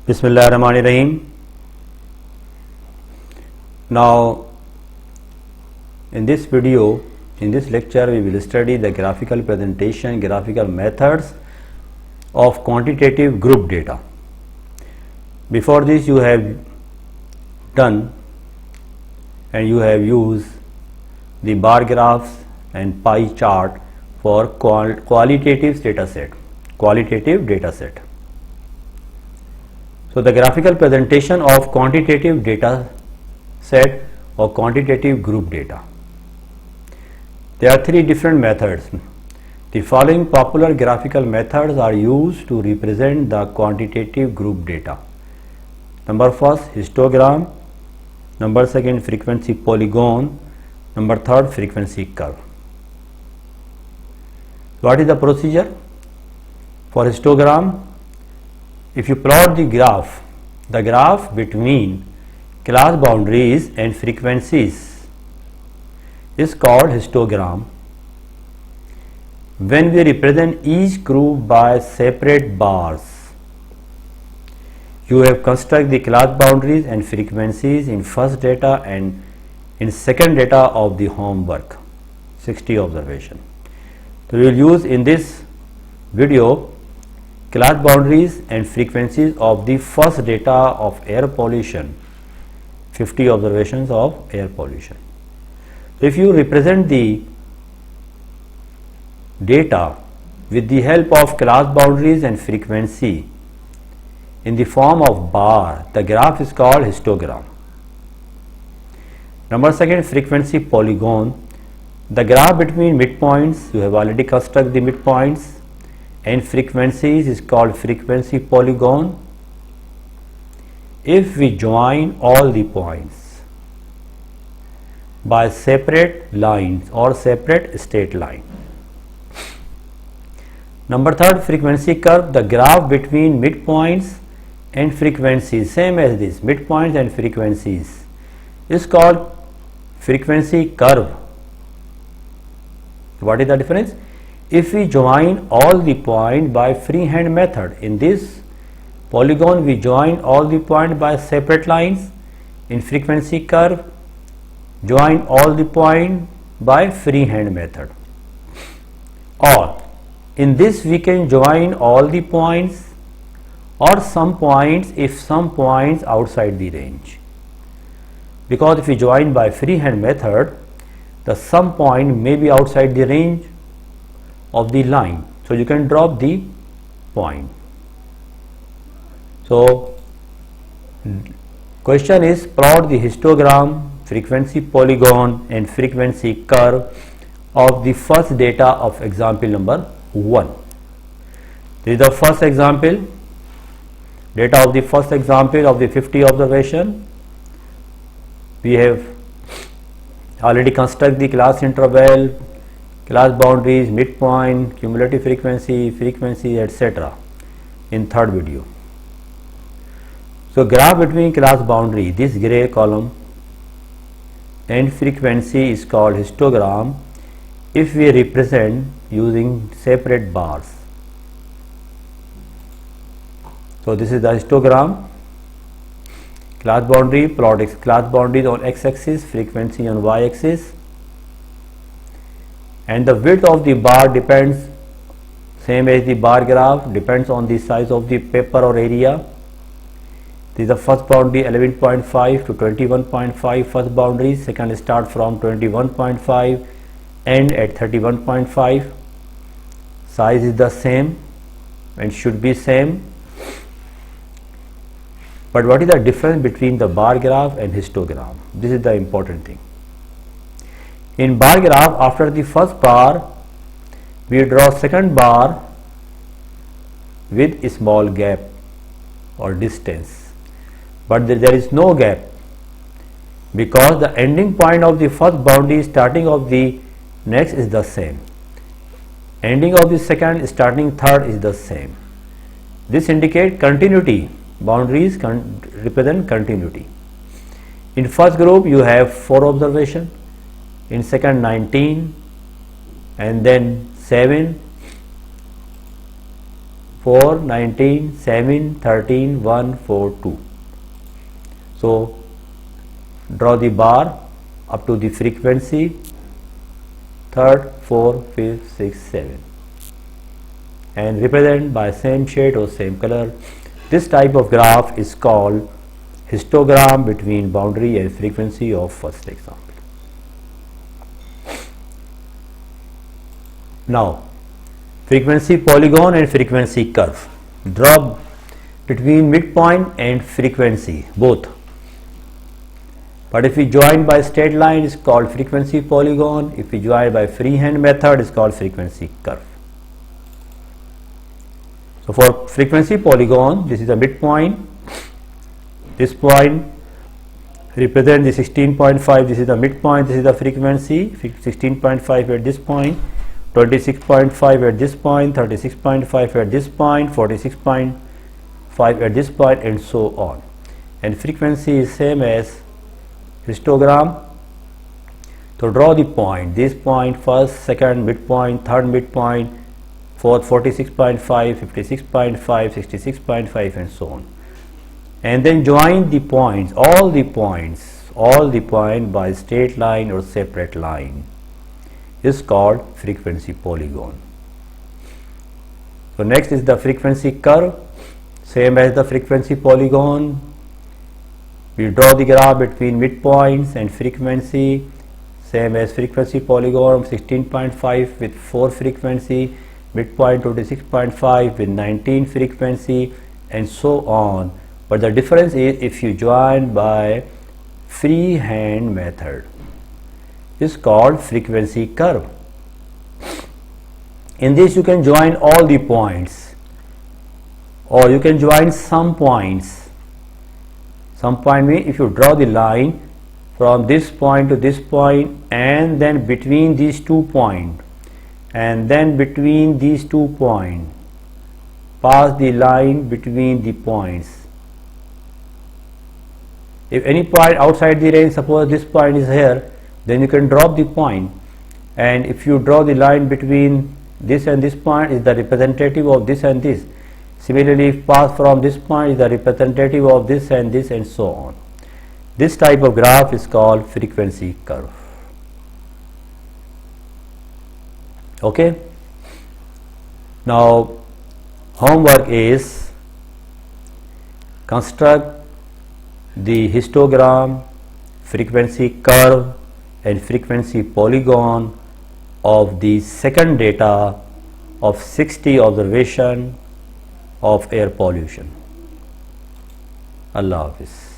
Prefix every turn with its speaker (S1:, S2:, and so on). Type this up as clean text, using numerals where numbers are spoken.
S1: Bismillahirrahmanirrahim. Now, in this video, in this lecture, we will study the graphical presentation, graphical methods of quantitative group data. Before this, you have done and you have used the bar graphs and pie chart for qualitative data set. So the graphical presentation of quantitative data set or quantitative group data. There are three different methods. The following popular graphical methods are used to represent the quantitative group data. Number first, histogram. Number second, frequency polygon. Number third, frequency curve. What is the procedure? For histogram, if you plot the graph between class boundaries and frequencies is called histogram. When we represent each group by separate bars, you have construct the class boundaries and frequencies in first data and in second data of the homework, 60 observation. So we will use in this video class boundaries and frequencies of the first data of air pollution, 50 observations of air pollution. So if you represent the data with the help of class boundaries and frequency in the form of bar, the graph is called histogram. Number second, frequency polygon. The graph between midpoints, you have already constructed the midpoints, and frequencies is called frequency polygon. If we join all the points by separate lines or separate straight line. Number third, frequency curve. The graph between midpoints and frequencies, same as this, midpoints and frequencies, is called frequency curve. What is the difference? If we join all the points by freehand method, in this polygon we join all the points by separate lines. In frequency curve, join all the points by freehand method. Or in this we can join all the points or some points if some points outside the range. Because if we join by freehand method, the some point may be outside the range of the line, so you can drop the point. So question is, plot the histogram, frequency polygon and frequency curve of the first data of example number 1. This is the first example, data of the first example of the 50 observation. We have already construct the class interval, class boundaries, midpoint, cumulative frequency, etc. in third video. So graph between class boundary, this gray column, and frequency is called histogram if we represent using separate bars. So this is the histogram. Class boundary, plot class boundaries on x-axis, frequency on y-axis, and the width of the bar depends, same as the bar graph, depends on the size of the paper or area. This is the first boundary 11.5 to 21.5 first boundary, second start from 21.5, end at 31.5. Size is the same and should be same. But what is the difference between the bar graph and histogram? This is the important thing. In bar graph, after the first bar, we draw second bar with a small gap or distance. But there is no gap because the ending point of the first boundary, starting of the next is the same. Ending of the second, starting third is the same. This indicates continuity. Boundaries represent continuity. In first group you have 4 observation, in second 19, and then 7, 4, 19, 7, 13, 1, 4, 2. So draw the bar up to the frequency 3rd, 4th, 5th, 6th, 7 and represent by same shade or same color. This type of graph is called histogram between boundary and frequency of first example. Now frequency polygon and frequency curve. Draw between midpoint and frequency both. But if we join by straight line, it's called frequency polygon. If we join by freehand method, it's called frequency curve. So for frequency polygon, this is the midpoint. This point represents the 16.5. This is the midpoint. This is the frequency. 16.5 at this point, 26.5 at this point, 36.5 at this point, 46.5 at this point, and so on. And frequency is same as histogram. So draw the point. This point, first, second midpoint, third midpoint, fourth 46.5, 56.5, 66.5, and so on. And then join the points, all the points by straight line or separate line is called frequency polygon. So next is the frequency curve, same as the frequency polygon. We draw the graph between midpoints and frequency, same as frequency polygon, 16.5 with 4 frequency, midpoint 26.5 with 19 frequency, and so on. But the difference is if you join by freehand method, is called frequency curve. In this you can join all the points, or you can join some points. Some point means if you draw the line from this point to this point, and then between these 2 points, and then between these 2 points, pass the line between the points. If any point outside the range, suppose this point is here, then you can drop the point, and if you draw the line between this and this point, is the representative of this and this. Similarly, if pass from this point, is the representative of this, and so on. This type of graph is called frequency curve. Okay. Now homework is construct the histogram, frequency curve, and frequency polygon of the second data of 60 observation of air pollution. Allah Hafiz.